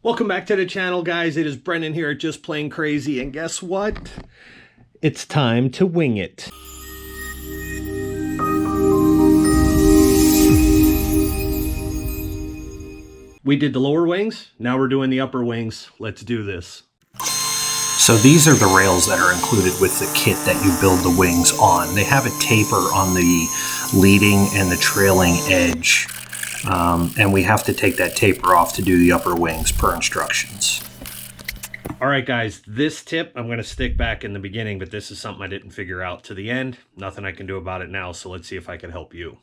Welcome back to the channel, guys. It is Brendan here at Just Plain Crazy, and guess what? It's time to wing it. We did the lower wings, now we're doing the upper wings. Let's do this. So these are the rails that are included with the kit that you build the wings on. They have a taper on the leading and the trailing edge. And we have to take that taper off to do the upper wings per instructions. All right, guys, this tip I'm going to stick back in the beginning, but this is something I didn't figure out to the end. Nothing I can do about it now, so let's see if I can help you.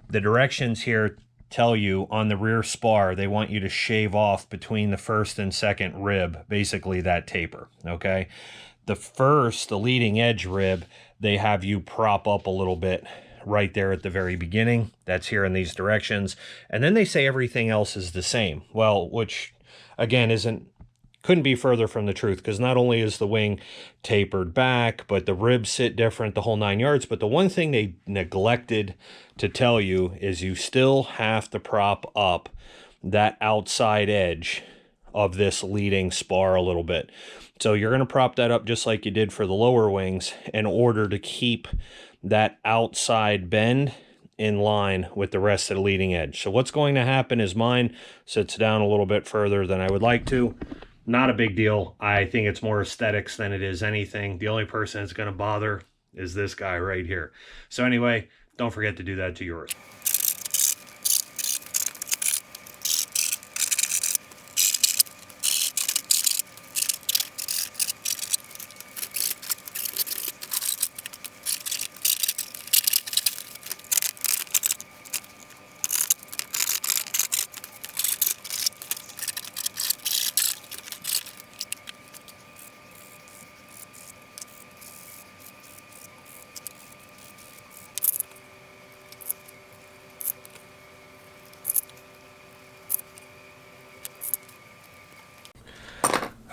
The directions here tell you on the rear spar, they want you to shave off between the first and second rib, basically that taper, okay? The leading edge rib, they have you prop up a little bit right there at the very beginning. That's here in these directions. And then they say everything else is the same. Well, which again couldn't be further from the truth, because not only is the wing tapered back, but the ribs sit different, the whole 9 yards. But the one thing they neglected to tell you is you still have to prop up that outside edge of this leading spar a little bit. So you're going to prop that up just like you did for the lower wings in order to keep that outside bend in line with the rest of the leading edge. So what's going to happen is mine sits down a little bit further than I would like to. Not a big deal. I think it's more aesthetics than it is anything. The only person that's going to bother is this guy right here. So anyway, don't forget to do that to yours.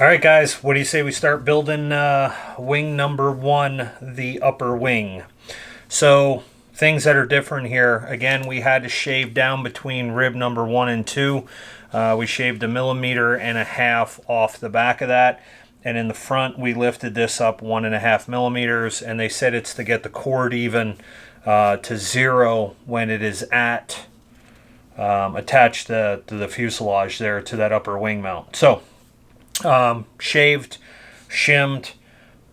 All right, guys, what do you say we start building wing number one, the upper wing? So things that are different here. Again, we had to shave down between rib number 1 and 2. We shaved 1.5 millimeters off the back of that. And in the front, we lifted this up 1.5 millimeters. And they said it's to get the cord even to 0 when it is at attached to the fuselage there to that upper wing mount. So shaved, shimmed,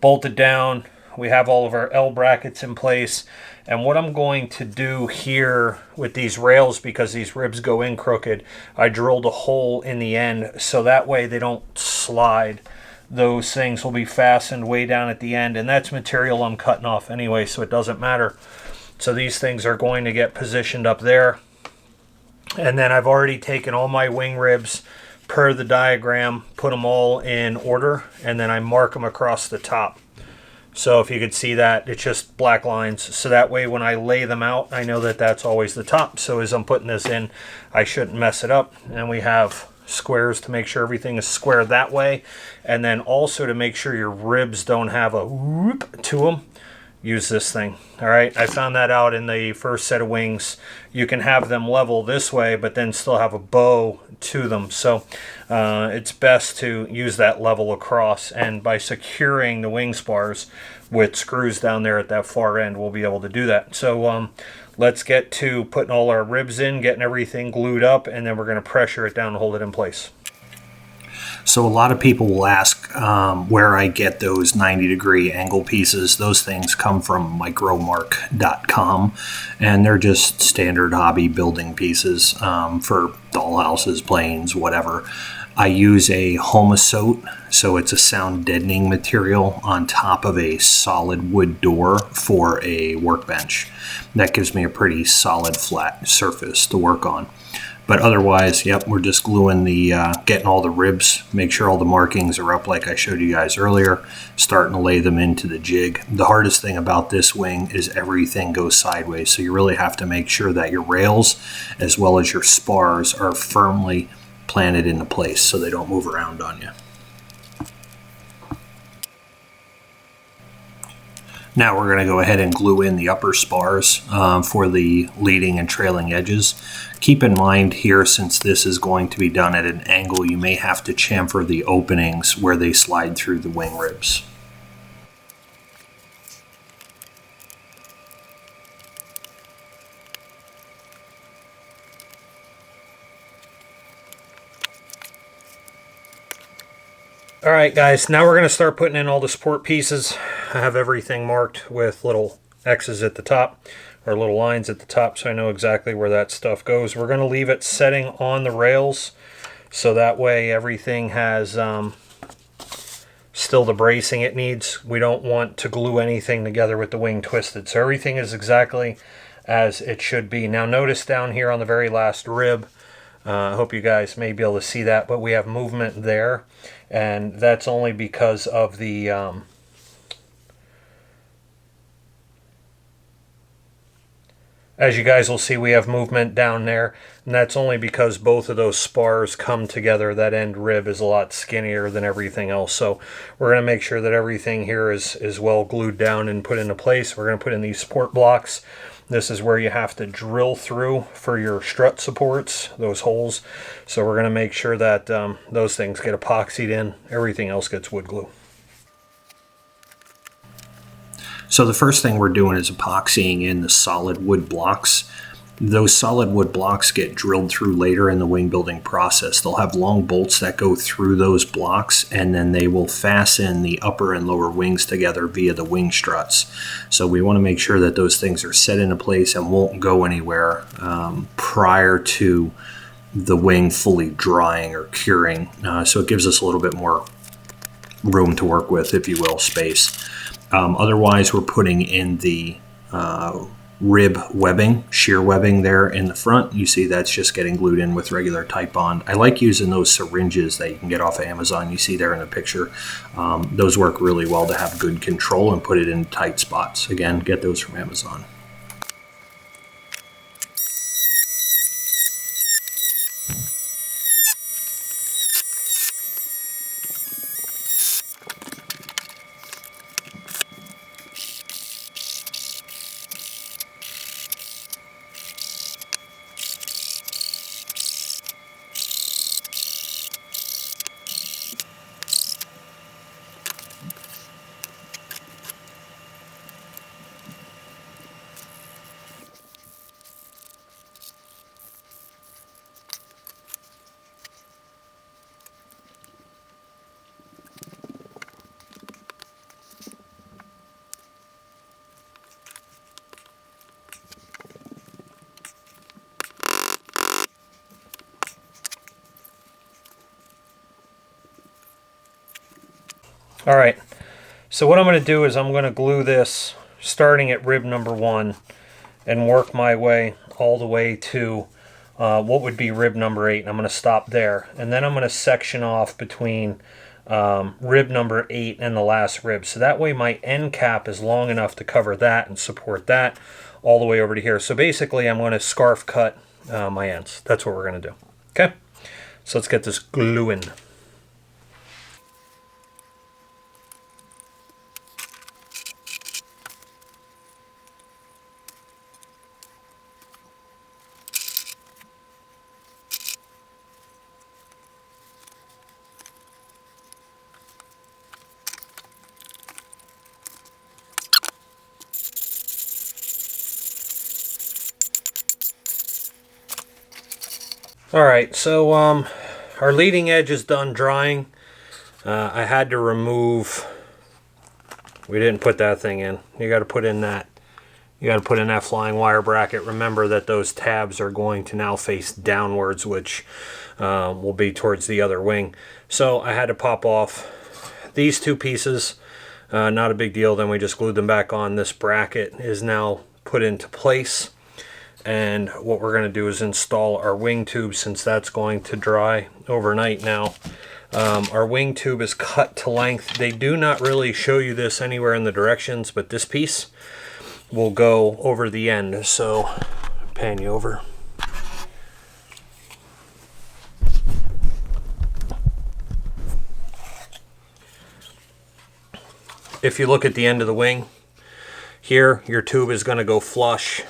bolted down. We have all of our L brackets in place. And what I'm going to do here with these rails, because these ribs go in crooked, I drilled a hole in the end so that way they don't slide. Those things will be fastened way down at the end, and that's material I'm cutting off anyway, so it doesn't matter. So these things are going to get positioned up there. And then I've already taken all my wing ribs per the diagram, put them all in order, and then I mark them across the top. So if you could see that, it's just black lines. So that way when I lay them out, I know that that's always the top. So as I'm putting this in, I shouldn't mess it up. And we have squares to make sure everything is square that way. And then also to make sure your ribs don't have a whoop to them, use this thing. All right, I found that out in the first set of wings. You can have them level this way, but then still have a bow to them. So it's best to use that level across, and by securing the wing spars with screws down there at that far end, we'll be able to do that. So let's get to putting all our ribs in, getting everything glued up, and then we're going to pressure it down and hold it in place. So a lot of people will ask where I get those 90-degree angle pieces. Those things come from micromark.com, and they're just standard hobby building pieces for dollhouses, planes, whatever. I use a homosote, so it's a sound deadening material on top of a solid wood door for a workbench. That gives me a pretty solid flat surface to work on. But otherwise, yep, we're just gluing getting all the ribs, make sure all the markings are up like I showed you guys earlier, starting to lay them into the jig. The hardest thing about this wing is everything goes sideways, so you really have to make sure that your rails as well as your spars are firmly planted into place so they don't move around on you. Now we're going to go ahead and glue in the upper spars for the leading and trailing edges. Keep in mind here, since this is going to be done at an angle, you may have to chamfer the openings where they slide through the wing ribs. All right, guys, now we're going to start putting in all the support pieces. I have everything marked with little X's at the top, or little lines at the top, so I know exactly where that stuff goes. We're going to leave it setting on the rails, so that way everything has still the bracing it needs. We don't want to glue anything together with the wing twisted, so everything is exactly as it should be. Now notice down here on the very last rib, I hope you guys may be able to see that, but we have movement there, and that's only because of the as you guys will see, we have movement down there, and that's only because both of those spars come together. That end rib is a lot skinnier than everything else, so we're going to make sure that everything here is well glued down and put into place. We're going to put in these support blocks. This is where you have to drill through for your strut supports, those holes. So we're going to make sure that those things get epoxied in. Everything else gets wood glue. So the first thing we're doing is epoxying in the solid wood blocks. Those solid wood blocks get drilled through later in the wing building process. They'll have long bolts that go through those blocks, and then they will fasten the upper and lower wings together via the wing struts. So we want to make sure that those things are set into place and won't go anywhere prior to the wing fully drying or curing. So it gives us a little bit more room to work with, if you will, space. Otherwise, we're putting in the rib webbing, shear webbing there in the front. You see that's just getting glued in with regular Titebond. I like using those syringes that you can get off of Amazon. You see there in the picture. Those work really well to have good control and put it in tight spots. Again, get those from Amazon. All right, so what I'm going to do is I'm going to glue this starting at rib number 1 and work my way all the way to what would be rib number 8. And I'm going to stop there, and then I'm going to section off between rib number 8 and the last rib. So that way my end cap is long enough to cover that and support that all the way over to here. So basically I'm going to scarf cut my ends. That's what we're going to do. Okay, so let's get this gluing. All right, so our leading edge is done drying. I had to remove, we didn't put that thing in. You got to put in that. You got to put in that flying wire bracket. Remember that those tabs are going to now face downwards, which will be towards the other wing. So I had to pop off these two pieces. Not a big deal. Then we just glued them back on. This bracket is now put into place. And what we're going to do is install our wing tube, since that's going to dry overnight now. Our wing tube is cut to length. They do not really show you this anywhere in the directions, but this piece will go over the end. So pan you over. If you look at the end of the wing, Here, your tube is going to go flush.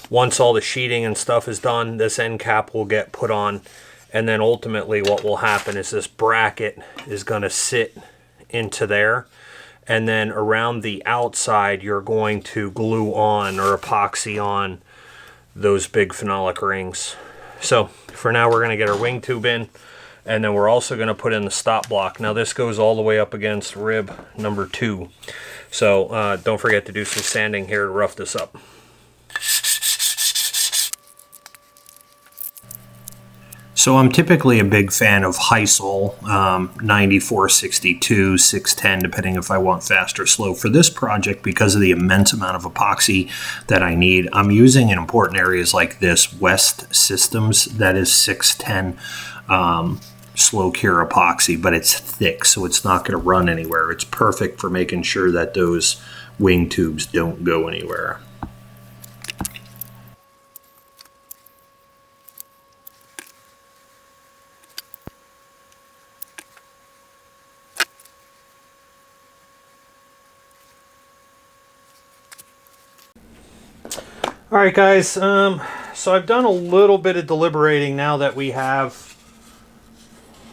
Once all the sheeting and stuff is done, this end cap will get put on, and then ultimately what will happen is this bracket is going to sit into there, and then around the outside you're going to glue on or epoxy on those big phenolic rings. So for now we're going to get our wing tube in, and then we're also going to put in the stop block. Now this goes all the way up against rib number 2. So don't forget to do some sanding here to rough this up. So I'm typically a big fan of Heisel 9462, 610, depending if I want fast or slow. For this project, because of the immense amount of epoxy that I need, I'm using in important areas like this West Systems, that is 610 slow cure epoxy, but it's thick, so it's not going to run anywhere. It's perfect for making sure that those wing tubes don't go anywhere. All right, guys, so I've done a little bit of deliberating now that we have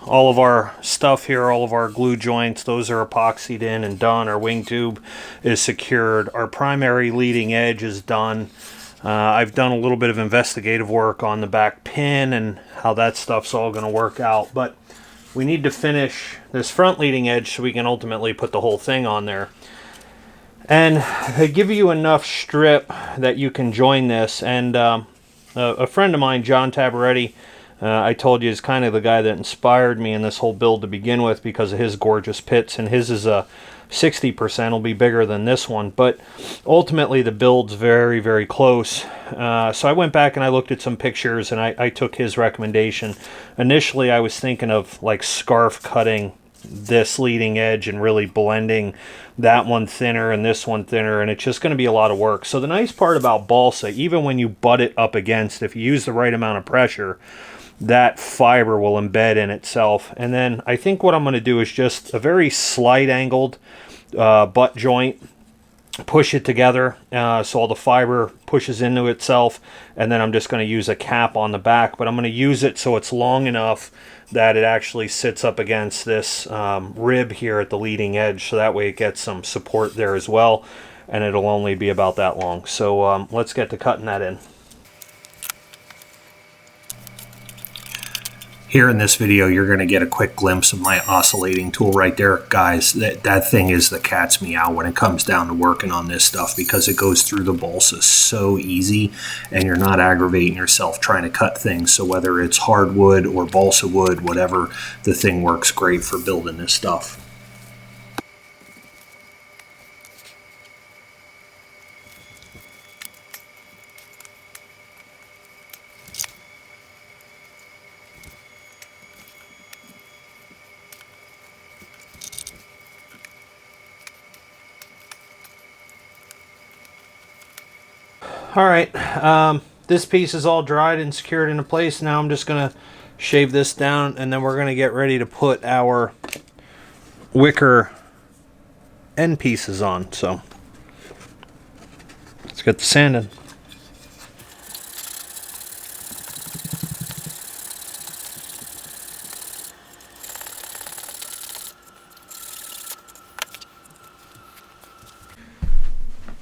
all of our stuff here, all of our glue joints, those are epoxied in and done. Our wing tube is secured. Our primary leading edge is done. I've done a little bit of investigative work on the back pin and how that stuff's all going to work out, but we need to finish this front leading edge so we can ultimately put the whole thing on there. And they give you enough strip that you can join this. And a friend of mine, John Tabaretti, I told you, is kind of the guy that inspired me in this whole build to begin with because of his gorgeous pits. And his is a 60%, will be bigger than this one. But ultimately the build's very, very close. So I went back and I looked at some pictures and I took his recommendation. Initially I was thinking of like scarf cutting this leading edge and really blending that one thinner and this one thinner, and it's just going to be a lot of work. So the nice part about balsa, even when you butt it up against, if you use the right amount of pressure, that fiber will embed in itself. And then I think what I'm going to do is just a very slight angled butt joint, push it together so all the fiber pushes into itself, and then I'm just going to use a cap on the back, but I'm going to use it so it's long enough that it actually sits up against this rib here at the leading edge, so that way it gets some support there as well, and it'll only be about that long. So let's get to cutting that in. Here in this video, you're going to get a quick glimpse of my oscillating tool right there. Guys, that thing is the cat's meow when it comes down to working on this stuff, because it goes through the balsa so easy and you're not aggravating yourself trying to cut things. So whether it's hardwood or balsa wood, whatever, the thing works great for building this stuff. All right, this piece is all dried and secured into place. Now I'm just going to shave this down, and then we're going to get ready to put our wicker end pieces on. So let's get the sanding.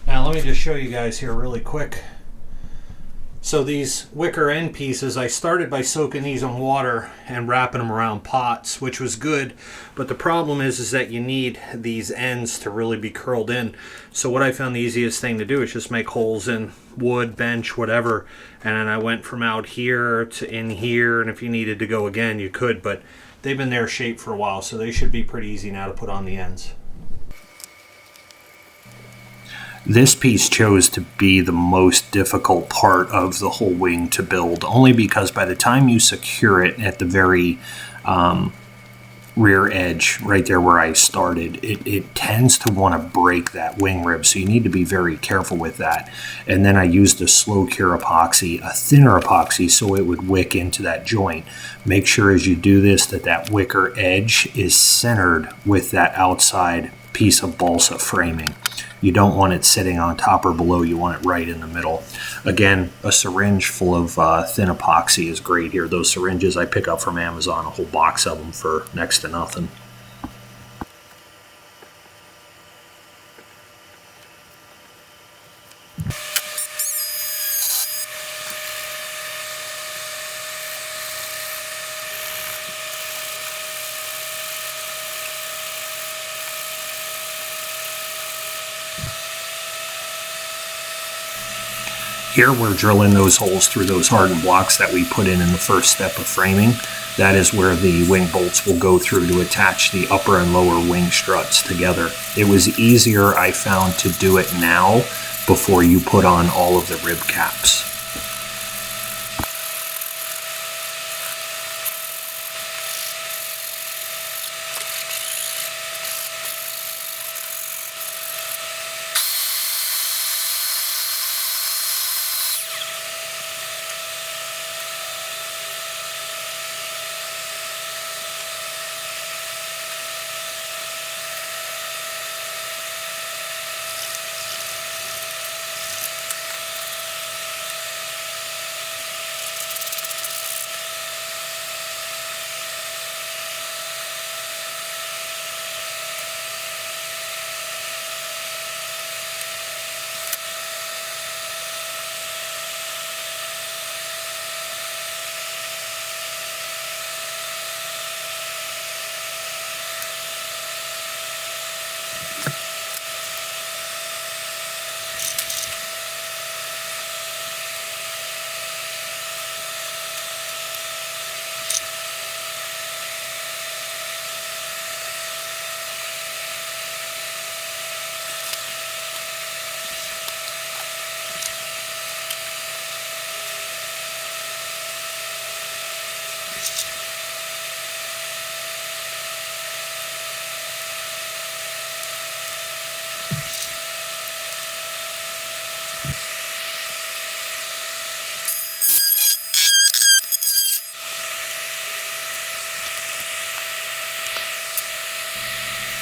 Now let me just show you guys here really quick. So these wicker end pieces, I started by soaking these in water and wrapping them around pots, which was good, but the problem is that you need these ends to really be curled in. So what I found the easiest thing to do is just make holes in wood, bench, whatever, and then I went from out here to in here, and if you needed to go again you could, but they've been their shape for a while, so they should be pretty easy now to put on the ends. This piece chose to be the most difficult part of the whole wing to build, only because by the time you secure it at the very rear edge, right there where I started, it tends to want to break that wing rib, so you need to be very careful with that. And then I used a slow cure epoxy, a thinner epoxy, so it would wick into that joint. Make sure as you do this that that wicker edge is centered with that outside piece of balsa framing. You don't want it sitting on top or below. You want it right in the middle. Again, a syringe full of thin epoxy is great here. Those syringes I pick up from Amazon, a whole box of them for next to nothing. Here we're drilling those holes through those hardened blocks that we put in the first step of framing. That is where the wing bolts will go through to attach the upper and lower wing struts together. It was easier, I found, to do it now before you put on all of the rib caps.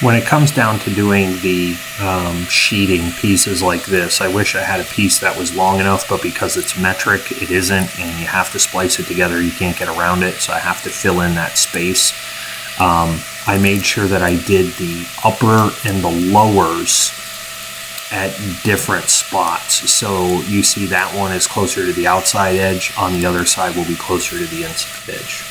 When it comes down to doing the sheeting pieces like this, I wish I had a piece that was long enough, but because it's metric, it isn't, and you have to splice it together, you can't get around it, so I have to fill in that space. I made sure that I did the upper and the lowers at different spots. So you see that one is closer to the outside edge, on the other side will be closer to the inside edge.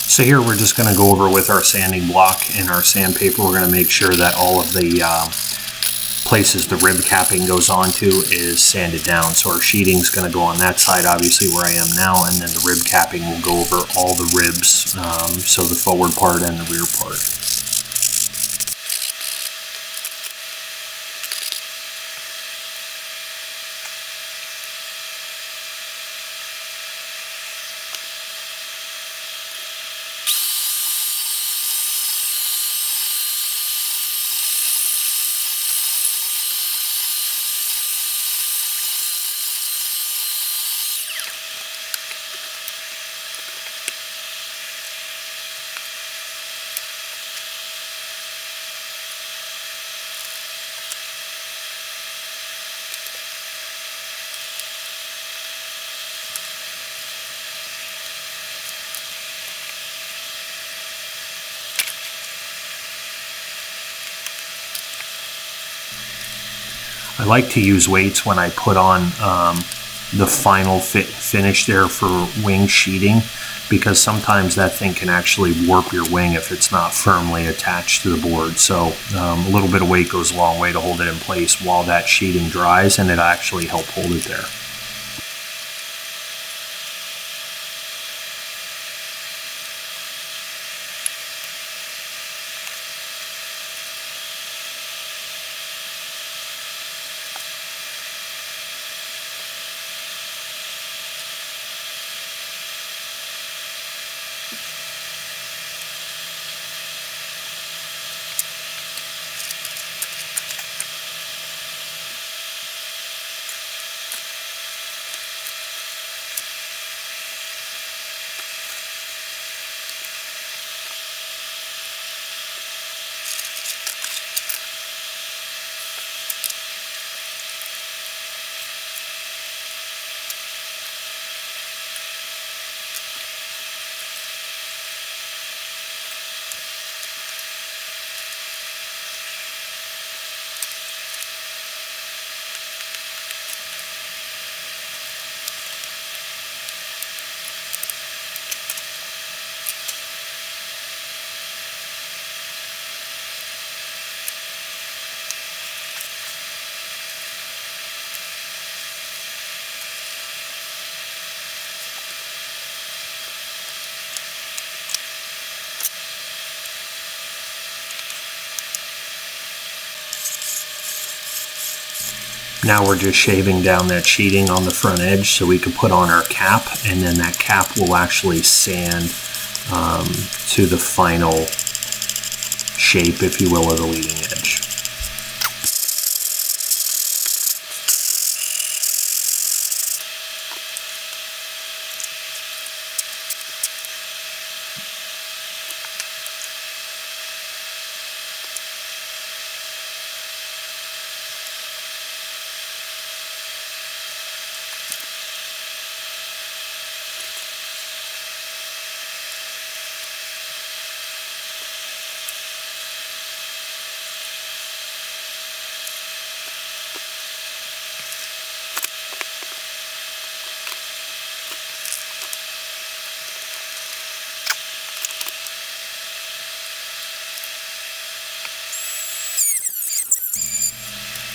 So here we're just going to go over with our sanding block and our sandpaper. We're going to make sure that all of the places the rib capping goes onto is sanded down. So our sheeting is going to go on that side, obviously where I am now, and then the rib capping will go over all the ribs, so the forward part and the rear part. I like to use weights when I put on the final finish there for wing sheeting, because sometimes that thing can actually warp your wing if it's not firmly attached to the board. So a little bit of weight goes a long way to hold it in place while that sheeting dries, and it'll actually help hold it there. Now we're just shaving down that sheeting on the front edge so we can put on our cap, and then that cap will actually sand to the final shape, if you will, of the leading edge.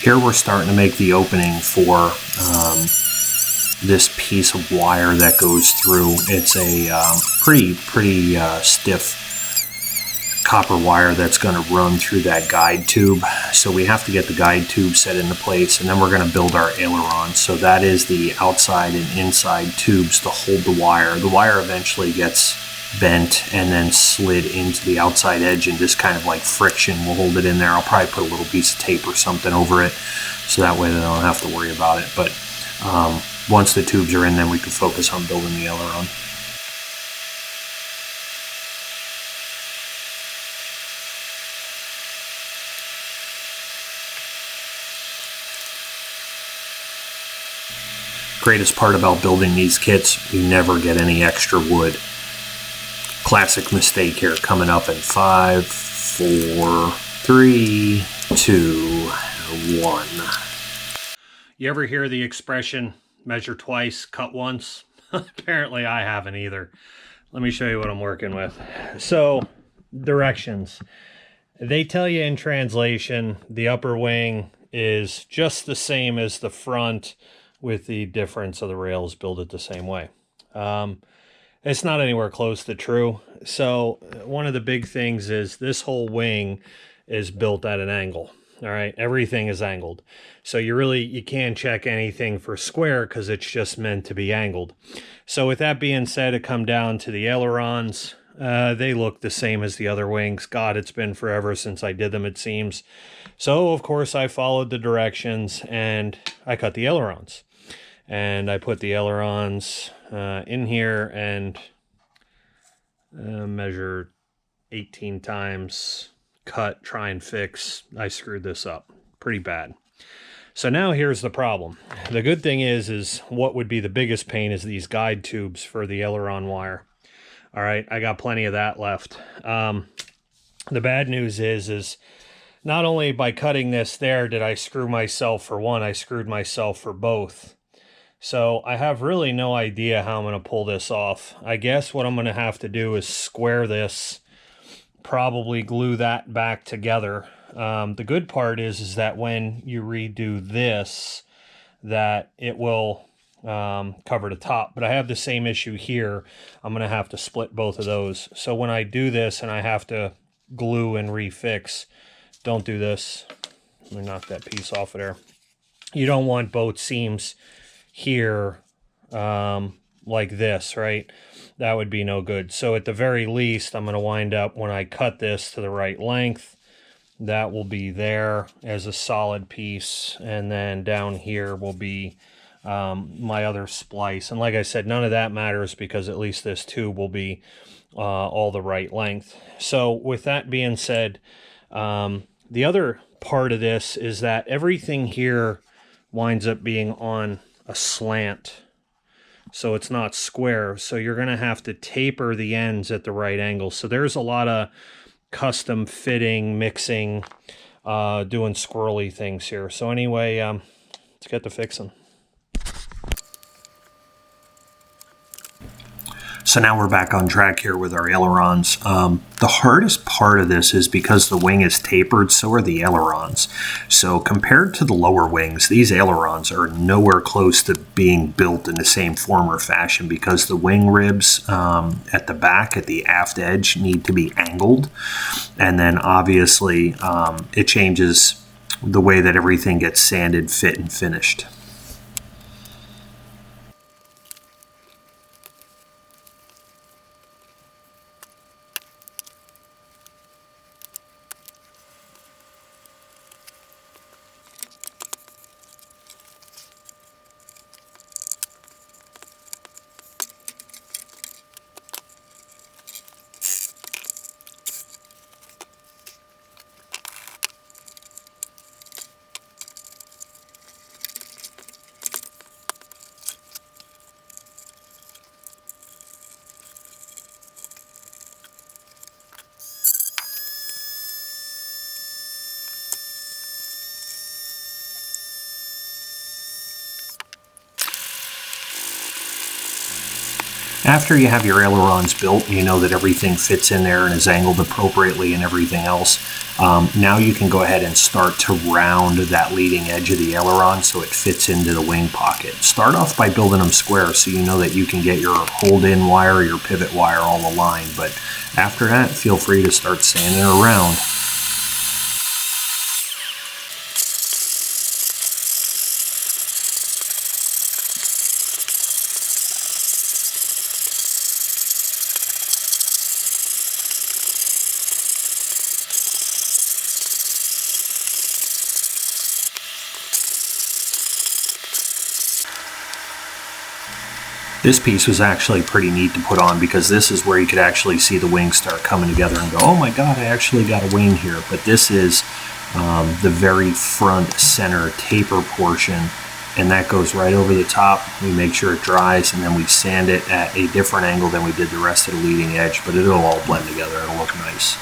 Here we're starting to make the opening for this piece of wire that goes through. It's a pretty stiff copper wire that's going to run through that guide tube. So we have to get the guide tube set into place, and then we're going to build our aileron. So that is the outside and inside tubes to hold the wire. The wire eventually gets bent and then slid into the outside edge, and just kind of like friction will hold it in there. I'll probably put a little piece of tape or something over it so that way they don't have to worry about it. But once the tubes are in, then we can focus on building the aileron. Greatest part about building these kits, you never get any extra wood. Classic mistake here, coming up in 5, 4, 3, 2, 1. You ever hear the expression, measure twice, cut once? Apparently I haven't either. Let me show you what I'm working with. So, directions. They tell you in translation, the upper wing is just the same as the front, with the difference of the rails built it the same way. It's not anywhere close to true. So one of the big things is this whole wing is built at an angle. All right, everything is angled. So you can't check anything for square because it's just meant to be angled. So with that being said, it come down to the ailerons. They look the same as the other wings. God, it's been forever since I did them, it seems. So of course I followed the directions and I cut the ailerons. And I put the ailerons in here and measure 18 times, cut, try and fix. I screwed this up pretty bad. So now here's the problem. The good thing is what would be the biggest pain is these guide tubes for the aileron wire. All right, I got plenty of that left. The bad news is not only by cutting this there did I screw myself for one, I screwed myself for both. So I have really no idea how I'm going to pull this off. I guess what I'm going to have to do is square this, probably glue that back together. The good part is that when you redo this, that it will cover the top. But I have the same issue here. I'm going to have to split both of those. So when I do this and I have to glue and refix, don't do this. Let me knock that piece off of there. You don't want both seams here like this, right? That would be no good. So at the very least, I'm going to wind up, when I cut this to the right length, that will be there as a solid piece, and then down here will be my other splice. And like I said, none of that matters because at least this tube will be all the right length. So with that being said, the other part of this is that everything here winds up being on a slant, so it's not square. So you're going to have to taper the ends at the right angle. So there's a lot of custom fitting, mixing, doing squirrely things here. So anyway, let's get to fixing. So now we're back on track here with our ailerons. The hardest part of this is because the wing is tapered, so are the ailerons. So compared to the lower wings, these ailerons are nowhere close to being built in the same form or fashion because the wing ribs at the back, at the aft edge, need to be angled. And then obviously it changes the way that everything gets sanded, fit, and finished. After you have your ailerons built and you know that everything fits in there and is angled appropriately and everything else, now you can go ahead and start to round that leading edge of the aileron so it fits into the wing pocket. Start off by building them square so you know that you can get your hold-in wire, your pivot wire all aligned, but after that, feel free to start sanding around. This piece was actually pretty neat to put on because this is where you could actually see the wings start coming together and go, oh my god, I actually got a wing here. But this is the very front center taper portion, and that goes right over the top. We make sure it dries, and then we sand it at a different angle than we did the rest of the leading edge, but it'll all blend together. It'll look nice.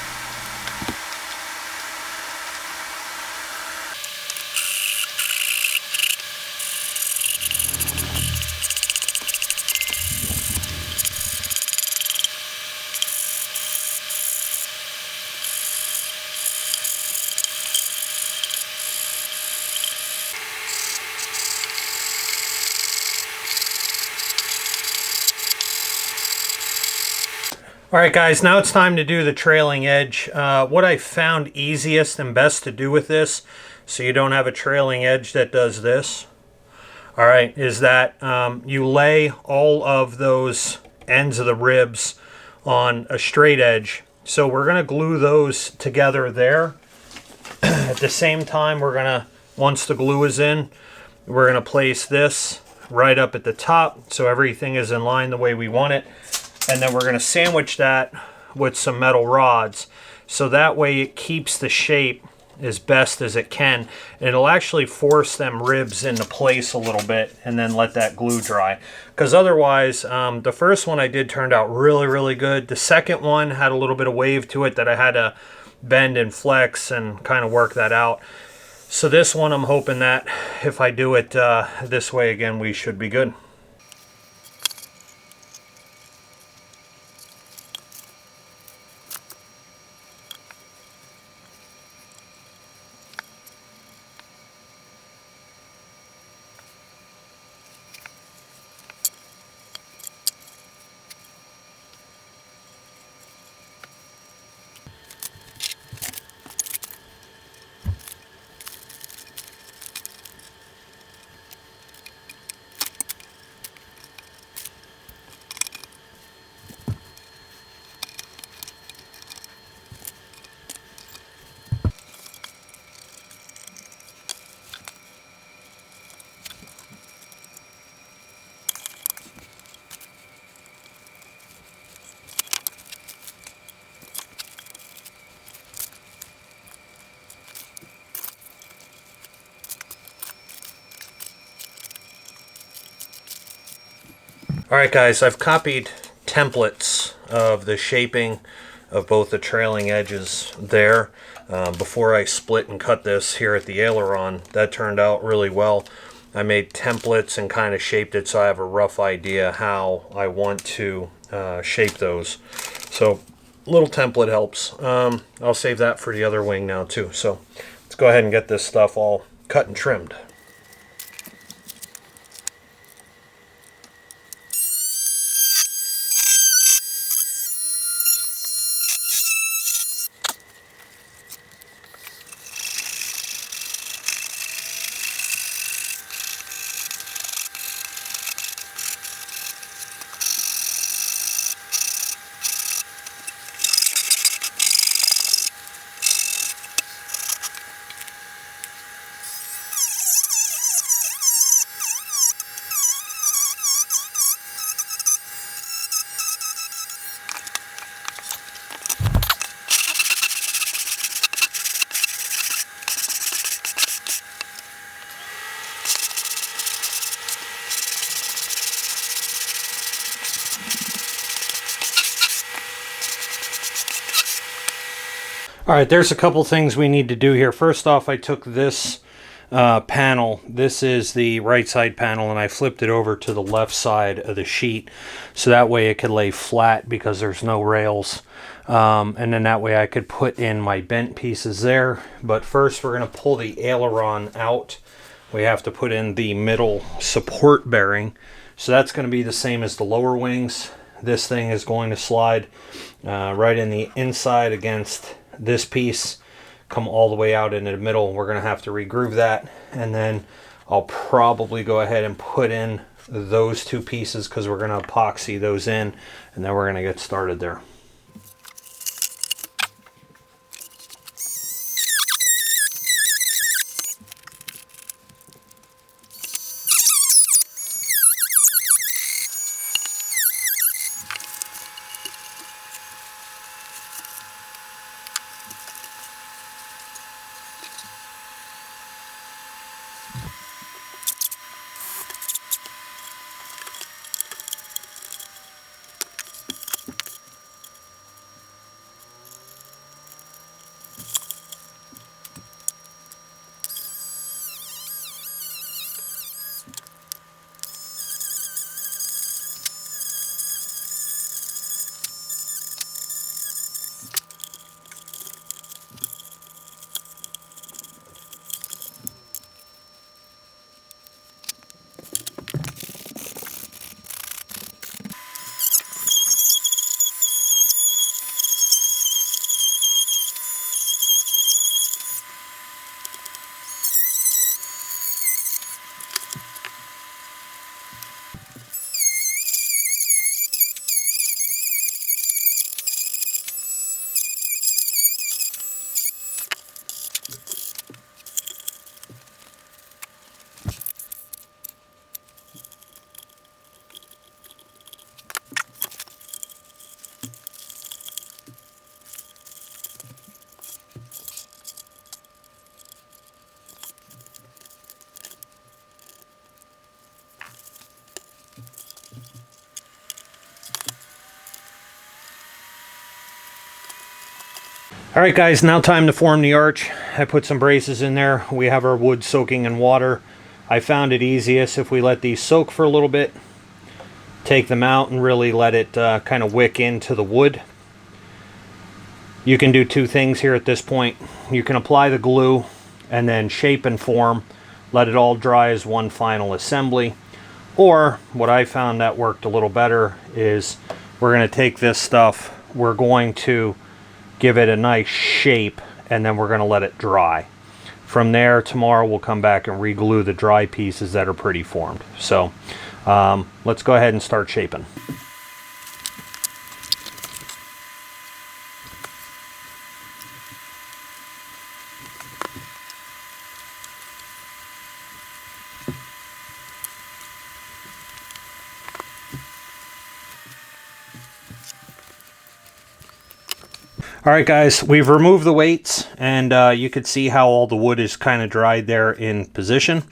All right, guys, now it's time to do the trailing edge. What I found easiest and best to do with this, so you don't have a trailing edge that does this, all right, is that you lay all of those ends of the ribs on a straight edge. So we're going to glue those together there. At the same time, we're going to, once the glue is in, we're going to place this right up at the top so everything is in line the way we want it. And then we're going to sandwich that with some metal rods. So that way it keeps the shape as best as it can. And it'll actually force them ribs into place a little bit and then let that glue dry. Because otherwise, the first one I did turned out really, really good. The second one had a little bit of wave to it that I had to bend and flex and kind of work that out. So this one, I'm hoping that if I do it this way again, we should be good. Alright guys, I've copied templates of the shaping of both the trailing edges there. Before I split and cut this here at the aileron, that turned out really well. I made templates and kind of shaped it so I have a rough idea how I want to shape those. So a little template helps. I'll save that for the other wing now too. So let's go ahead and get this stuff all cut and trimmed. All right, there's a couple things we need to do here. First off, I took this panel. This is the right side panel, and I flipped it over to the left side of the sheet, so that way it could lay flat because there's no rails. And then that way I could put in my bent pieces there. But first we're going to pull the aileron out. We have to put in the middle support bearing. So that's going to be the same as the lower wings. This thing is going to slide right in the inside against this piece, come all the way out into the middle. We're going to have to regroove that, and then I'll probably go ahead and put in those two pieces because we're going to epoxy those in, and then we're going to get started there. All right, guys, now time to form the arch. I put some braces in there. We have our wood soaking in water. I found it easiest if we let these soak for a little bit, take them out and really let it kind of wick into the wood. You can do two things here at this point. You can apply the glue and then shape and form, let it all dry as one final assembly. Or what I found that worked a little better is we're going to take this stuff, we're going to give it a nice shape, and then we're going to let it dry. From there, tomorrow we'll come back and re-glue the dry pieces that are pretty formed. So let's go ahead and start shaping. All right, guys, we've removed the weights, and you could see how all the wood is kind of dried there in position.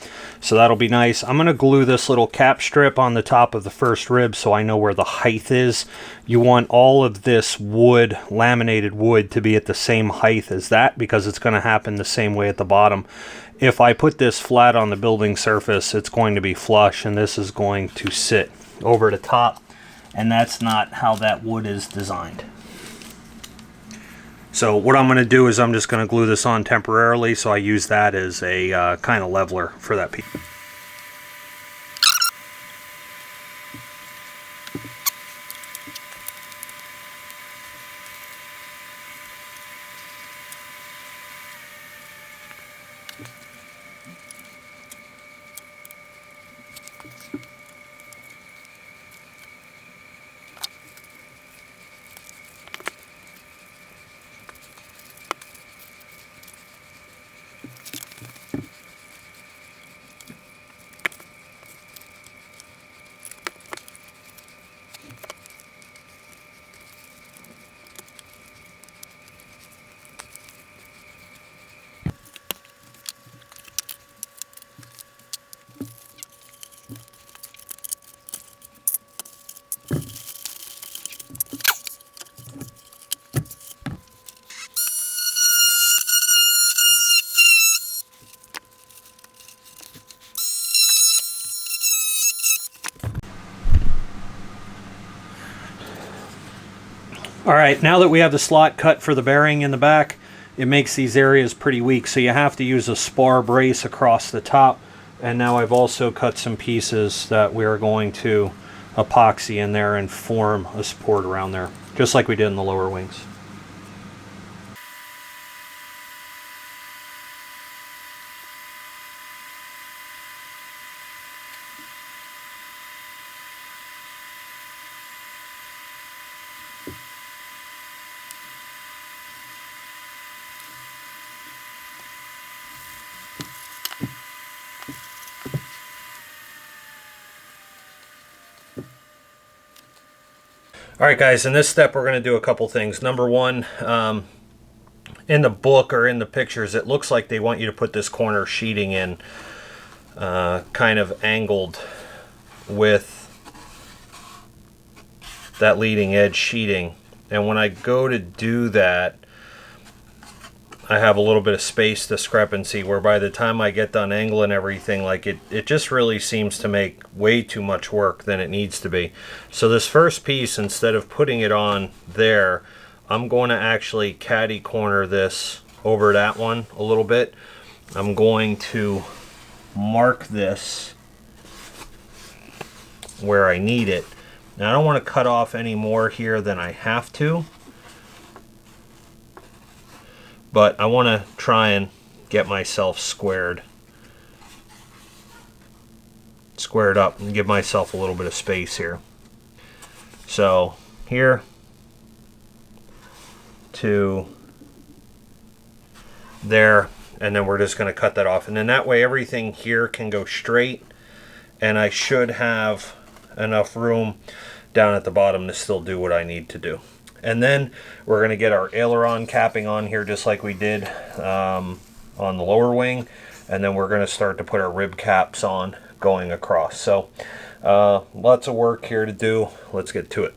So that'll be nice. I'm going to glue this little cap strip on the top of the first rib so I know where the height is. You want all of this wood, laminated wood, to be at the same height as that because it's going to happen the same way at the bottom. If I put this flat on the building surface, it's going to be flush, and this is going to sit over the top, and that's not how that wood is designed. So what I'm going to do is I'm just going to glue this on temporarily, so I use that as a kind of leveler for that piece. All right, now that we have the slot cut for the bearing in the back, it makes these areas pretty weak, so you have to use a spar brace across the top. And now I've also cut some pieces that we are going to epoxy in there and form a support around there, just like we did in the lower wings. All right, guys, in this step, we're going to do a couple things. Number one, in the book or in the pictures, it looks like they want you to put this corner sheeting in kind of angled with that leading edge sheeting. And when I go to do that, I have a little bit of space discrepancy where by the time I get done angling everything, like it just really seems to make way too much work than it needs to be. So this first piece, instead of putting it on there, I'm going to actually caddy corner this over that one a little bit. I'm going to mark this where I need it. Now I don't want to cut off any more here than I have to, but I want to try and get myself squared up and give myself a little bit of space here. So here to there, and then we're just going to cut that off, and then that way everything here can go straight, and I should have enough room down at the bottom to still do what I need to do. And then we're going to get our aileron capping on here just like we did on the lower wing, and then we're going to start to put our rib caps on going across. So lots of work here to do. Let's get to it.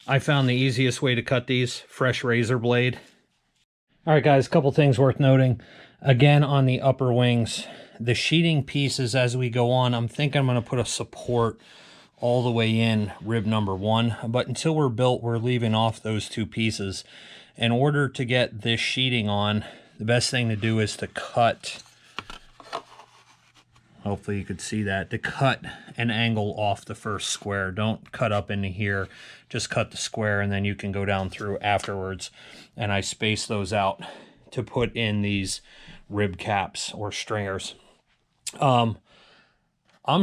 I found the easiest way to cut these, fresh razor blade. All right, guys, a couple things worth noting. Again, on the upper wings, the sheeting pieces as we go on, I'm thinking I'm going to put a support all the way in rib number 1, but until we're built, we're leaving off those 2 pieces. In order to get this sheeting on, the best thing to do is to cut, hopefully you could see that, to cut an angle off the first square. Don't cut up into here, just cut the square and then you can go down through afterwards. And I space those out to put in these rib caps or stringers. I'm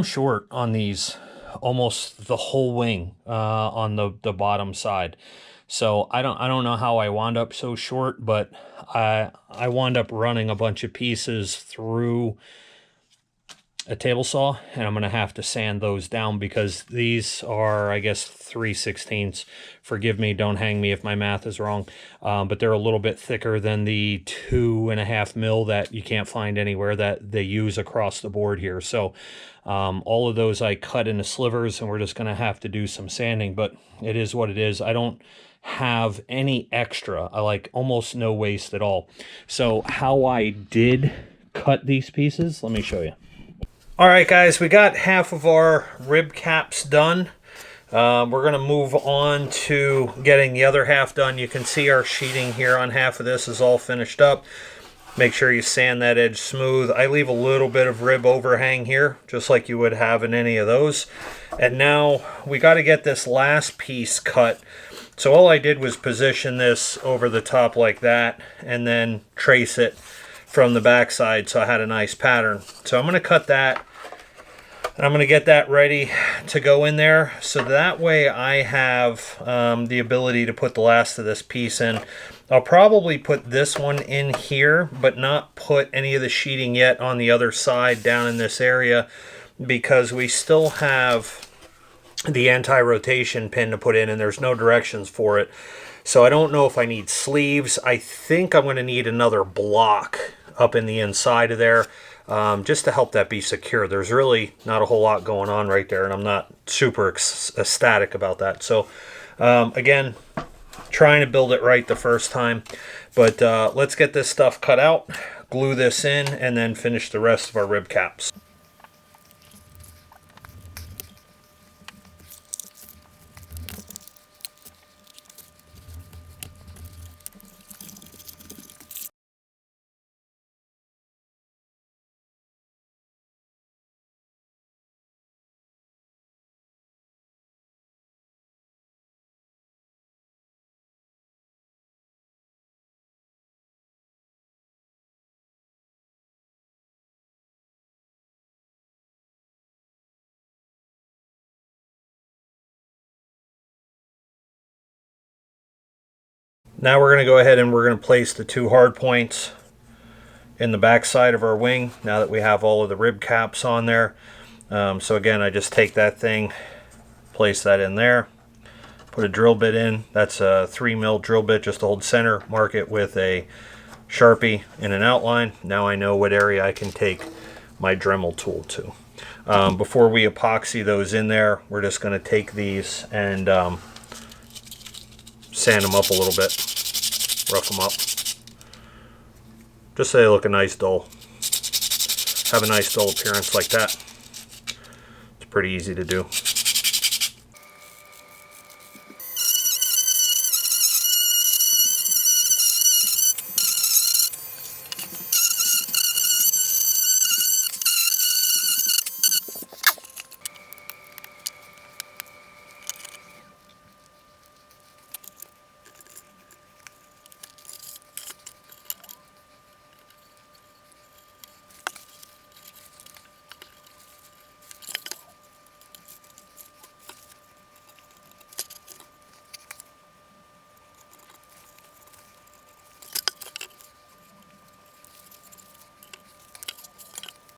short on these, almost the whole wing on the bottom side. So I don't know how I wound up so short, but I wound up running a bunch of pieces through a table saw, and I'm going to have to sand those down because these are, I guess, 3/16. Forgive me, don't hang me if my math is wrong, but they're a little bit thicker than the 2.5 mil that you can't find anywhere that they use across the board here. So all of those I cut into slivers, and we're just going to have to do some sanding, but it is what it is. I don't have any extra. I like almost no waste at all. So how I did cut these pieces, let me show you. All right, guys, we got half of our rib caps done. We're going to move on to getting the other half done. You can see our sheeting here on half of this is all finished up. Make sure you sand that edge smooth. I leave a little bit of rib overhang here, just like you would have in any of those. And now we got to get this last piece cut. So all I did was position this over the top like that and then trace it from the back side so I had a nice pattern. So I'm going to cut that. And I'm going to get that ready to go in there. So that way I have the ability to put the last of this piece in. I'll probably put this one in here, but not put any of the sheeting yet on the other side down in this area, because we still have the anti-rotation pin to put in and there's no directions for it. So I don't know if I need sleeves. I think I'm going to need another block up in the inside of there. Just to help that be secure. There's really not a whole lot going on right there, and I'm not super ecstatic about that. So again, trying to build it right the first time, but let's get this stuff cut out, glue this in, and then finish the rest of our rib caps. Now we're going to go ahead and we're going to place the 2 hard points in the back side of our wing now that we have all of the rib caps on there. So again, I just take that thing, place that in there, put a drill bit in. That's a 3 mil drill bit just to hold center, mark it with a Sharpie in an outline. Now I know what area I can take my Dremel tool to. Before we epoxy those in there, we're just going to take these and sand them up a little bit, rough them up, just so they look a nice dull, have a nice dull appearance like that. It's pretty easy to do.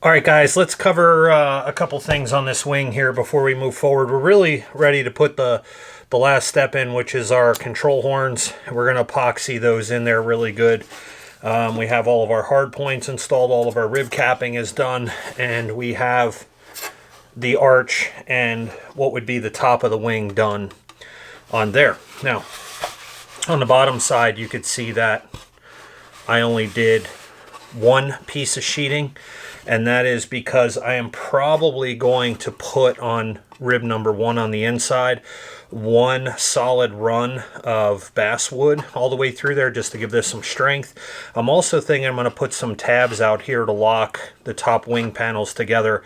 All right, guys, let's cover a couple things on this wing here before we move forward. We're really ready to put the last step in, which is our control horns. We're going to epoxy those in there really good. We have all of our hard points installed, all of our rib capping is done, and we have the arch and what would be the top of the wing done. on there. Now, on the bottom side, you could see that I only did one piece of sheeting, and that is because I am probably going to put on rib number 1 on the inside one solid run of basswood all the way through there, just to give this some strength. I'm also thinking I'm going to put some tabs out here to lock the top wing panels together,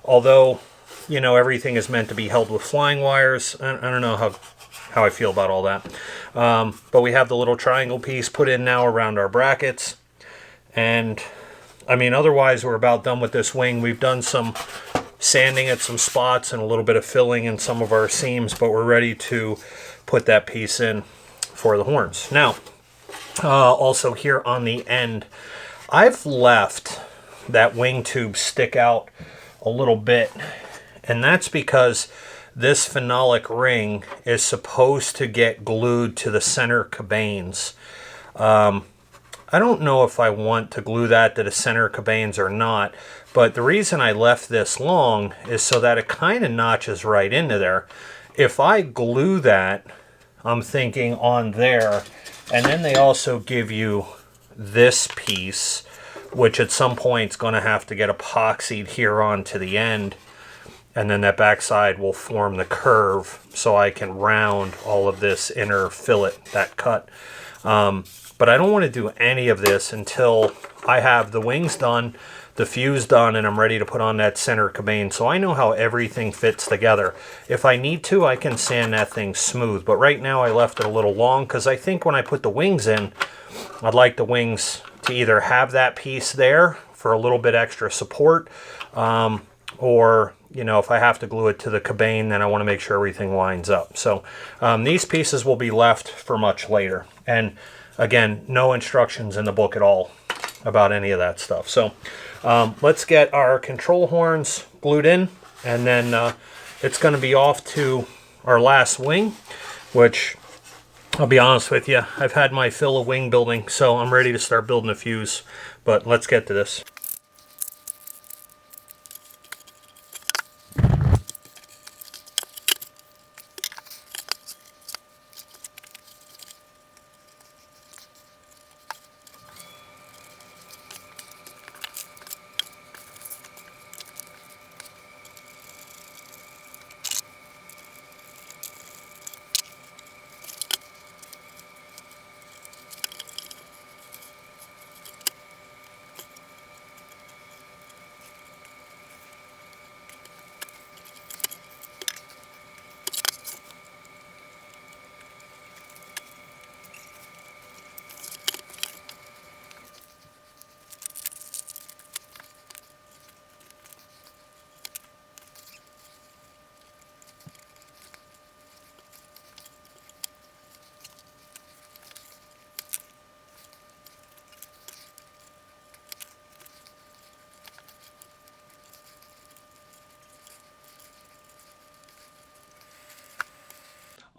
although, you know, everything is meant to be held with flying wires. I don't know how I feel about all that. But we have the little triangle piece put in now around our brackets. And, I mean, otherwise we're about done with this wing. We've done some sanding at some spots and a little bit of filling in some of our seams, but we're ready to put that piece in for the horns. Now, also here on the end, I've left that wing tube stick out a little bit, and that's because this phenolic ring is supposed to get glued to the center cabanes. I don't know if I want to glue that to the center cabanes or not, but the reason I left this long is so that it kind of notches right into there. If I glue that, I'm thinking on there, and then they also give you this piece, which at some point is going to have to get epoxied here onto the end, and then that backside will form the curve so I can round all of this inner fillet, that cut. But I don't want to do any of this until I have the wings done, the fuse done, and I'm ready to put on that center cabane, so I know how everything fits together. If I need to, I can sand that thing smooth, but right now I left it a little long because I think when I put the wings in, I'd like the wings to either have that piece there for a little bit extra support, or, you know, if I have to glue it to the cabane, then I want to make sure everything lines up. So these pieces will be left for much later. And again, no instructions in the book at all about any of that stuff. So let's get our control horns glued in, and then it's going to be off to our last wing, which, I'll be honest with you, I've had my fill of wing building, so I'm ready to start building a fuse. But let's get to this.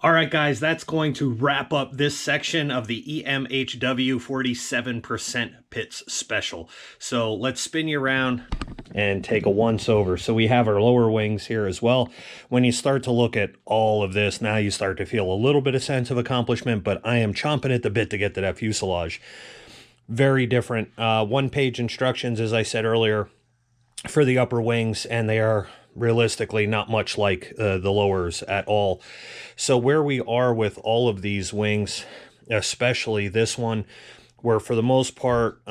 All right, guys, that's going to wrap up this section of the EMHW 47% Pits Special. So let's spin you around and take a once over. So we have our lower wings here as well. When you start to look at all of this, now you start to feel a little bit of sense of accomplishment, but I am chomping at the bit to get to that fuselage. Very different. One-page instructions, as I said earlier, for the upper wings, and they are realistically not much like the lowers at all. So where we are with all of these wings, especially this one, we're for the most part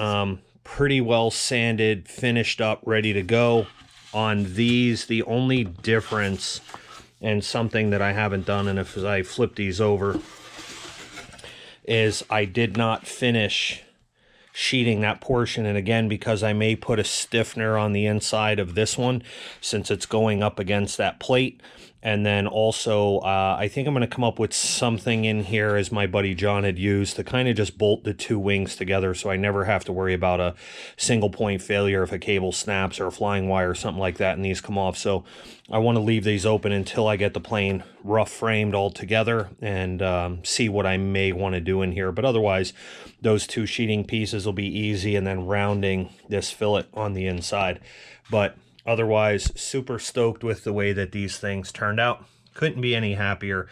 pretty well sanded, finished up, ready to go. On these, the only difference, and something that I haven't done, and if I flip these over, is I did not finish sheeting that portion. And again, because I may put a stiffener on the inside of this one since it's going up against that plate. And then also I think I'm going to come up with something in here, as my buddy John had used, to kind of just bolt the two wings together so I never have to worry about a single point failure if a cable snaps or a flying wire or something like that and these come off. So I want to leave these open until I get the plane rough framed all together and see what I may want to do in here. But otherwise, those two sheeting pieces will be easy, and then rounding this fillet on the inside. But otherwise, super stoked with the way that these things turned out. Couldn't be any happier.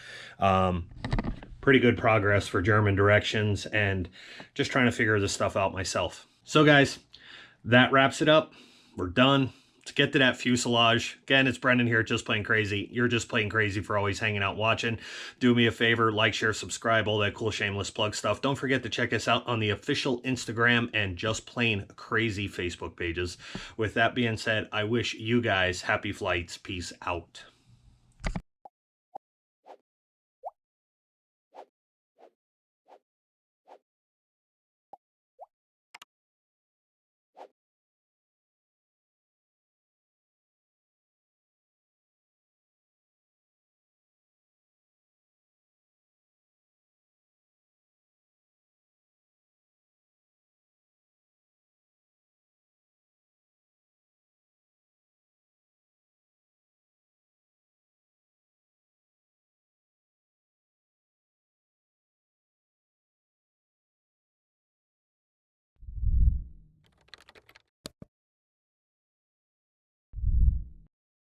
Pretty good progress for German directions and just trying to figure this stuff out myself. So guys, that wraps it up. We're done. Let's get to that fuselage. Again, it's Brendan here, just plain crazy. You're just plain crazy for always hanging out watching. Do me a favor, like, share, subscribe, all that cool shameless plug stuff. Don't forget to check us out on the official Instagram and Just Plain Crazy Facebook pages. With that being said, I wish you guys happy flights. Peace out.